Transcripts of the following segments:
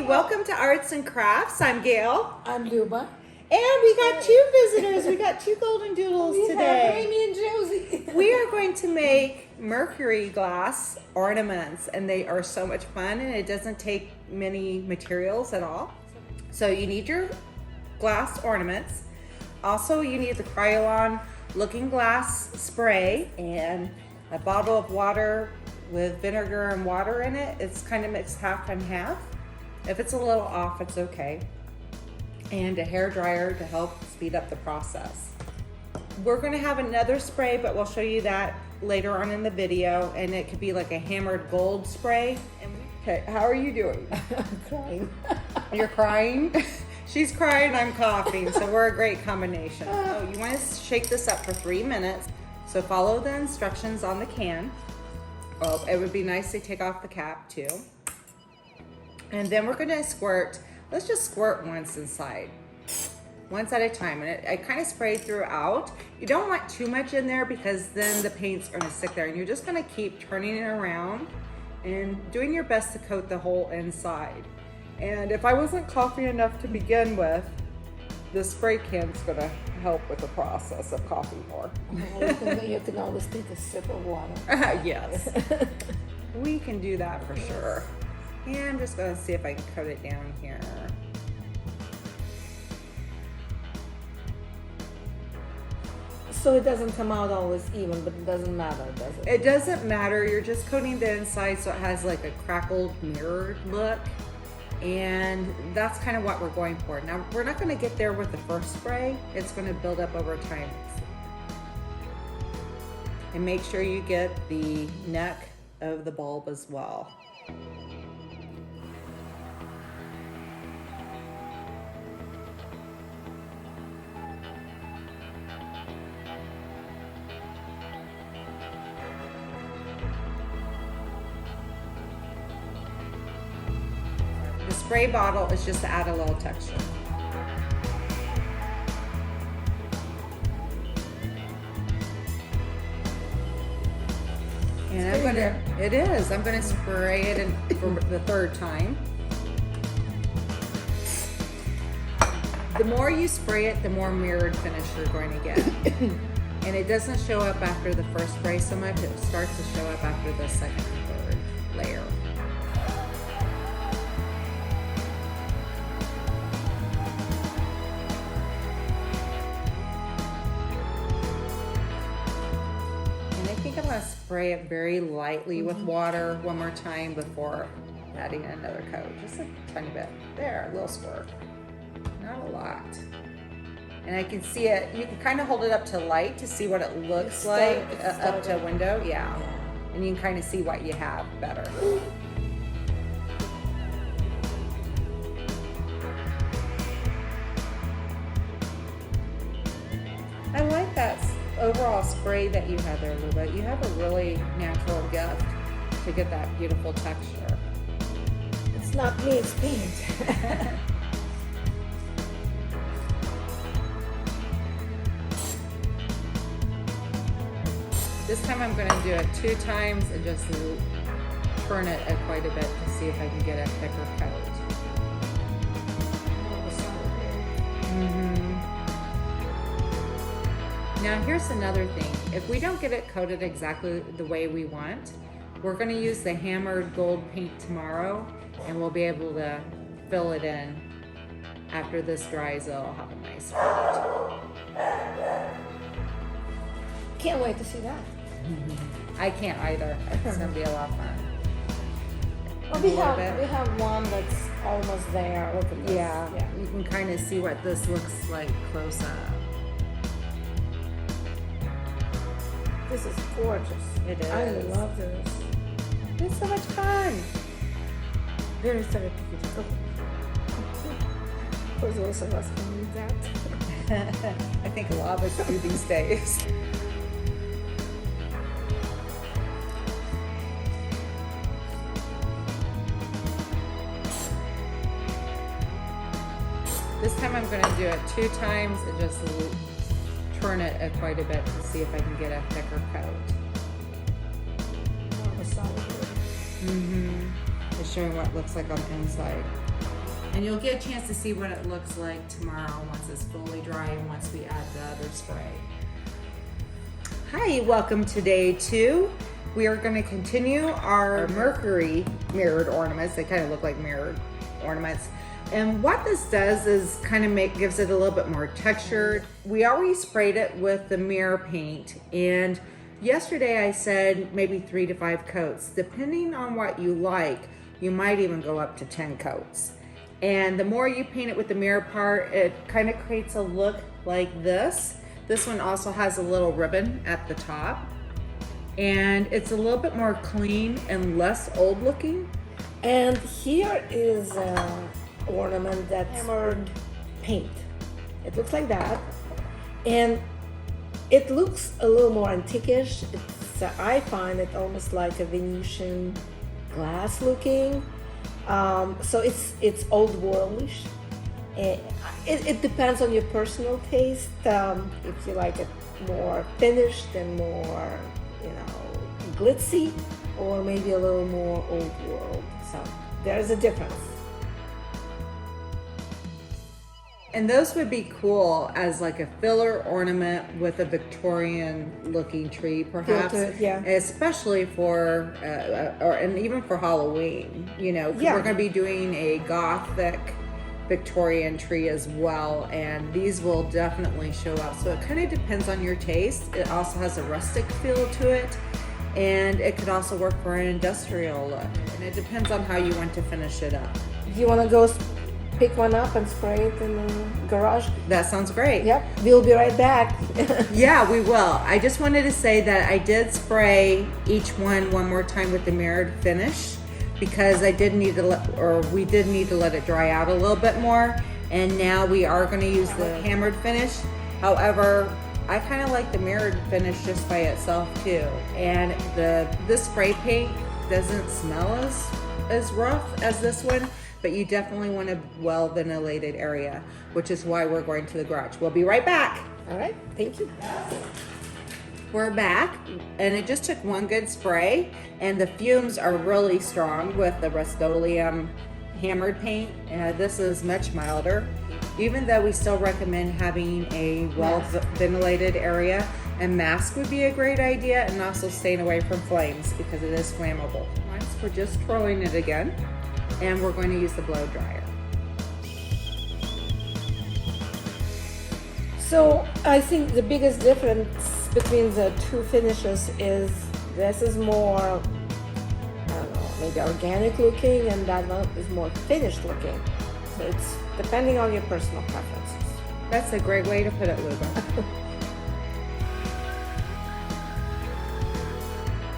Welcome to Arts and Crafts. I'm Gail. I'm Luba. And we got two visitors. We got two golden doodles today. Amy and Josie. We are going to make Mercury Glass ornaments, and they are so much fun, and it doesn't take many materials at all. So you need your glass ornaments. Also, you need the Krylon looking glass spray and a bottle of water with vinegar and water in it. It's kind of mixed half and half. If it's a little off, it's okay. And a hair dryer to help speed up the process. We're gonna have another spray, but we'll show you that later on in the video. And it could be like a hammered gold spray. Okay, how are you doing? I'm crying. You're crying? She's crying, I'm coughing, so we're a great combination. Oh, you wanna shake this up for 3 minutes. So follow the instructions on the can. Oh, it would be nice to take off the cap too. And then we're gonna squirt, let's just squirt once inside, once at a time. And I kind of spray throughout. You don't want too much in there because then the paint's gonna stick there. And you're just gonna keep turning it around and doing your best to coat the whole inside. And if I wasn't coughing enough to begin with, the spray can's gonna help with the process of coughing more. You can always take a sip of water. Yes, we can do that for sure. And I'm just gonna see if I can coat it down here. So it doesn't come out always even, but it doesn't matter, does it? It doesn't matter, you're just coating the inside so it has like a crackled mirrored look. And that's kind of what we're going for. Now, we're not gonna get there with the first spray. It's gonna build up over time. And make sure you get the neck of the bulb as well. The spray bottle is just to add a little texture. And I'm gonna spray it in for the third time. The more you spray it, the more mirrored finish you're going to get. And it doesn't show up after the first spray so much, it starts to show up after the second and third layer. I'm going to spray it very lightly with water one more time before adding another coat. Just a tiny bit. There, a little squirt. Not a lot. And I can see it. You can kind of hold it up to light to see what it looks like up to a window. Yeah. And you can kind of see what you have better. I like that overall spray that you have there, Luba. You have a really natural gift to get that beautiful texture. It's not me, it's paint. This time I'm going to do it 2 times and just turn it quite a bit to see if I can get a thicker coat. Now here's another thing. If we don't get it coated exactly the way we want, we're gonna use the hammered gold paint tomorrow and we'll be able to fill it in. After this dries, it'll have a nice coat. Can't wait to see that. I can't either. It's gonna be a lot of fun. Well, we have one that's almost there. Look at this. Yeah, you can kind of see what this looks like close up. This is gorgeous. It is. I love this. It's so much fun. Very therapeutic. For those of us who need that. I think a lot of us do these days. This time I'm going to do it 2 times and just turn it quite a bit to see if I can get a thicker coat. More of a solid wood. It's showing what it looks like on the inside. And you'll get a chance to see what it looks like tomorrow once it's fully dry and once we add the other spray. Hi, welcome to day 2. We are going to continue our Mercury mirrored ornaments. They kind of look like mirrored ornaments. And what this does is kind of gives it a little bit more texture. We already sprayed it with the mirror paint, and yesterday I said maybe 3 to 5 coats. Depending on what you like, you might even go up to 10 coats. And the more you paint it with the mirror part, it kind of creates a look like this. This one also has a little ribbon at the top. And it's a little bit more clean and less old looking. And here is an ornament that's hammered paint. It looks like that. And it looks a little more antiquish. I find it almost like a Venetian glass looking. So it's old worldish. It depends on your personal taste. If you like it more finished and more, glitzy, or maybe a little more old world. So there's a difference. And those would be cool as like a filler ornament with a Victorian looking tree, perhaps. Yeah. Especially for, and even for Halloween, Yeah. We're going to be doing a Gothic Victorian tree as well, and these will definitely show up. So it kind of depends on your taste. It also has a rustic feel to it, and it could also work for an industrial look. And it depends on how you want to finish it up. Do you want to go pick one up and spray it in the garage? That sounds great. Yep, we'll be right back. Yeah, we will. I just wanted to say that I did spray each one more time with the mirrored finish, because we did need to let it dry out a little bit more. And now we are going to use the hammered finish. However, I kind of like the mirrored finish just by itself too. And this spray paint doesn't smell as rough as this one, but you definitely want a well ventilated area, which is why we're going to the garage. We'll be right back. All right, thank you. We're back, and it just took one good spray, and the fumes are really strong with the Rust-Oleum hammered paint. This is much milder, even though we still recommend having a well ventilated area. And mask would be a great idea, and also staying away from flames because it is flammable. Once we're just twirling it again, and we're going to use the blow dryer. So I think the biggest difference between the 2 finishes is this is more, I don't know, maybe organic looking, and that one is more finished looking. So it's depending on your personal preferences. That's a great way to put it, Luba.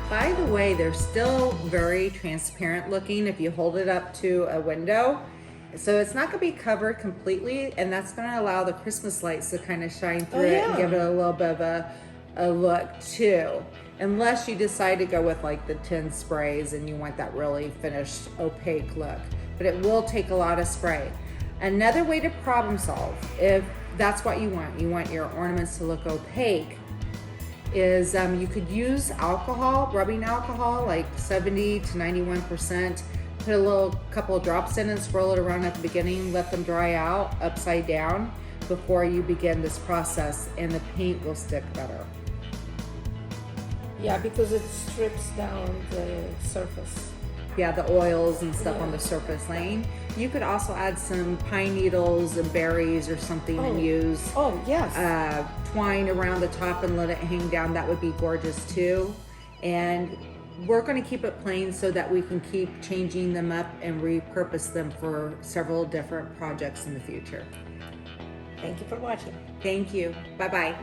By the way, they're still very transparent looking if you hold it up to a window. So it's not going to be covered completely, and that's going to allow the Christmas lights to kind of shine through it and give it a little bit of a look too. Unless you decide to go with like the tin sprays and you want that really finished opaque look. But it will take a lot of spray. Another way to problem solve, if that's what you want your ornaments to look opaque, is you could use alcohol, rubbing alcohol, like 70 to 91%. Put a couple of drops in and swirl it around at the beginning. Let them dry out upside down before you begin this process, and the paint will stick better. Yeah, because it strips down the surface. Yeah, the oils and stuff on the surface lane. You could also add some pine needles and berries or something and use twine around the top and let it hang down. That would be gorgeous too. And we're going to keep it plain so that we can keep changing them up and repurpose them for several different projects in the future. Thank you for watching. Thank you. Bye-bye.